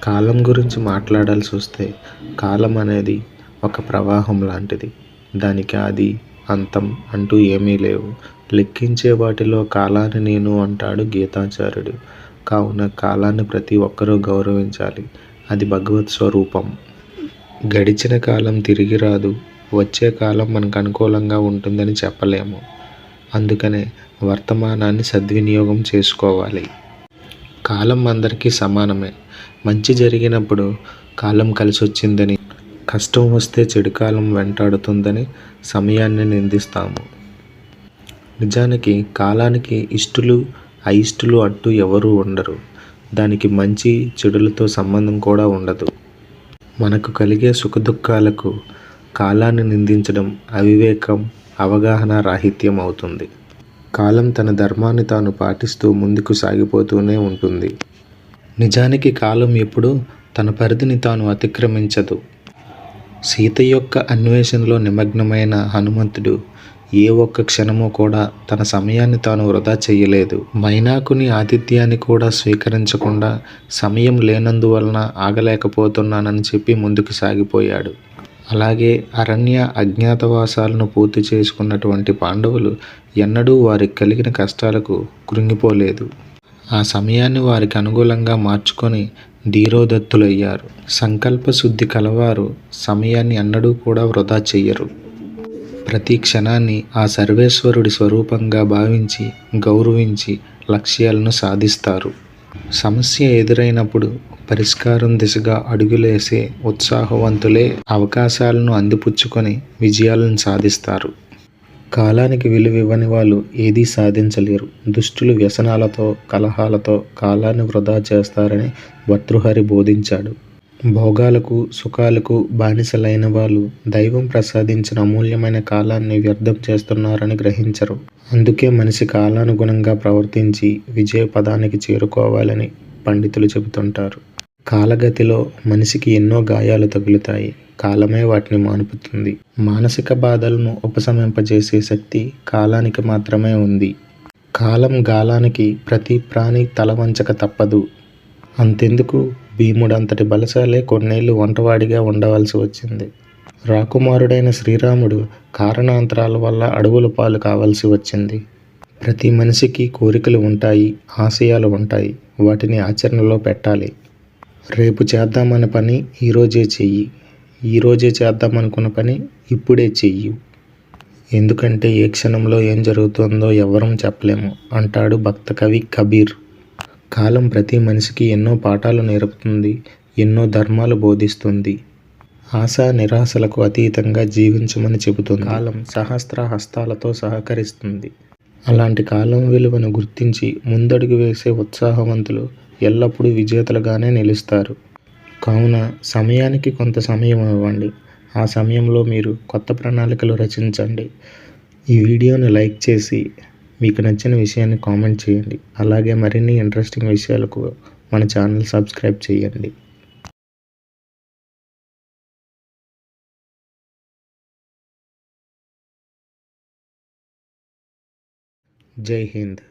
కాలం గురించి మాట్లాడాల్సి వస్తే కాలం అనేది ఒక ప్రవాహం లాంటిది. దానికి ఆది, అంతం అంటూ ఏమీ లేవు. లెక్కించే వాటిలో కాలాన్ని నేను అంటాడు గీతాచార్యుడు. కావున కాలాన్ని ప్రతి ఒక్కరూ గౌరవించాలి. అది భగవత్ స్వరూపం. గడిచిన కాలం తిరిగి రాదు. వచ్చే కాలం మనకు అనుకూలంగా ఉంటుందని చెప్పలేము. అందుకనే వర్తమానాన్ని సద్వినియోగం చేసుకోవాలి. కాలం అందరికీ సమానమే. మంచి జరిగినప్పుడు కాలం కలిసొచ్చిందని, కష్టం వస్తే చెడు కాలం వెంటాడుతుందని సమయాన్ని నిందిస్తాము. నిజానికి కాలానికి ఇష్టులు, అయిష్టులు అంటూ ఎవరూ ఉండరు. దానికి మంచి చెడులతో సంబంధం కూడా ఉండదు. మనకు కలిగే సుఖదుఖాలకు కాలాన్ని నిందించడం అవివేకం, అవగాహన రాహిత్యం అవుతుంది. కాలం తన ధర్మాన్ని తాను పాటిస్తూ ముందుకు సాగిపోతూనే ఉంటుంది. నిజానికి కాలం ఎప్పుడూ తన పరిధిని తాను అతిక్రమించదు. సీత యొక్క అన్వేషణలో నిమగ్నమైన హనుమంతుడు ఏ ఒక్క క్షణమూ కూడా తన సమయాన్ని తాను వృధా చేయలేదు. మైనాకుని ఆతిథ్యాన్ని కూడా స్వీకరించకుండా సమయం లేనందువలన ఆగలేకపోతున్నానని చెప్పి ముందుకు సాగిపోయాడు. అలాగే అరణ్య అజ్ఞాతవాసాలను పూర్తి చేసుకున్నటువంటి పాండవులు ఎన్నడూ వారికి కలిగిన కష్టాలకు కృంగిపోలేదు. ఆ సమయాన్ని వారికి అనుకూలంగా మార్చుకొని ధీరోదత్తులయ్యారు. సంకల్ప శుద్ధి కలవారు సమయాన్ని ఎన్నడూ కూడా వృధా చెయ్యరు. ప్రతి క్షణాన్ని ఆ సర్వేశ్వరుడి స్వరూపంగా భావించి, గౌరవించి లక్ష్యాలను సాధిస్తారు. సమస్య ఎదురైనప్పుడు పరిష్కారం దిశగా అడుగులేసే ఉత్సాహవంతులే అవకాశాలను అందిపుచ్చుకొని విజయాలను సాధిస్తారు. కాలానికి విలువ ఇవ్వని వాళ్ళు ఏదీ సాధించలేరు. దుష్టులు వ్యసనాలతో, కలహాలతో కాలాన్ని వృధా చేస్తారని భర్తృహరి బోధించాడు. భోగాలకు, సుఖాలకు బానిసలైన వాళ్ళు దైవం ప్రసాదించిన అమూల్యమైన కాలాన్ని వ్యర్థం చేస్తున్నారని గ్రహించరు. అందుకే మనిషి కాలానుగుణంగా ప్రవర్తించి విజయ పదానికి చేరుకోవాలని పండితులు చెబుతుంటారు. కాలగతిలో మనిషికి ఎన్నో గాయాలు తగులుతాయి. కాలమే వాటిని మాన్పుతుంది. మానసిక బాధలను ఉపశమింపజేసే శక్తి కాలానికి మాత్రమే ఉంది. కాలం గాలానికి ప్రతి ప్రాణి తలవంచక తప్పదు. అంతెందుకు, భీముడంతటి బలశాలే కొన్నేళ్లు వంటవాడిగా ఉండవలసి వచ్చింది. రాకుమారుడైన శ్రీరాముడు కారణాంతరాల వల్ల అడవుల పాలు కావలసి వచ్చింది. ప్రతి మనిషికి కోరికలు ఉంటాయి, ఆశయాలు ఉంటాయి. వాటిని ఆచరణలో పెట్టాలి. రేపు చేద్దామన్న పని ఈరోజే చెయ్యి. ఈరోజే చేద్దామనుకున్న పని ఇప్పుడే చెయ్యి. ఎందుకంటే ఏ క్షణంలో ఏం జరుగుతుందో ఎవ్వరం చెప్పలేము అంటాడు భక్త కవి కబీర్. కాలం ప్రతి మనిషికి ఎన్నో పాఠాలు నేర్పుతుంది, ఎన్నో ధర్మాలు బోధిస్తుంది. ఆశ నిరాశలకు అతీతంగా జీవించమని చెబుతుంది. కాలం సహస్ర హస్తాలతో సహకరిస్తుంది. అలాంటి కాలం విలువను గుర్తించి ముందడుగు వేసే ఉత్సాహవంతులు ఎల్లప్పుడూ విజేతలుగానే నిలుస్తారు. కావున సమయానికి కొంత సమయం ఇవ్వండి. ఆ సమయంలో మీరు కొత్త ప్రణాళికలు రచించండి. ఈ వీడియోని లైక్ చేసి మీకు నచ్చిన విషయాన్ని కామెంట్ చేయండి. అలాగే మరిన్ని ఇంట్రెస్టింగ్ విషయాలకు మన ఛానల్ సబ్స్క్రైబ్ చేయండి. జై హింద్.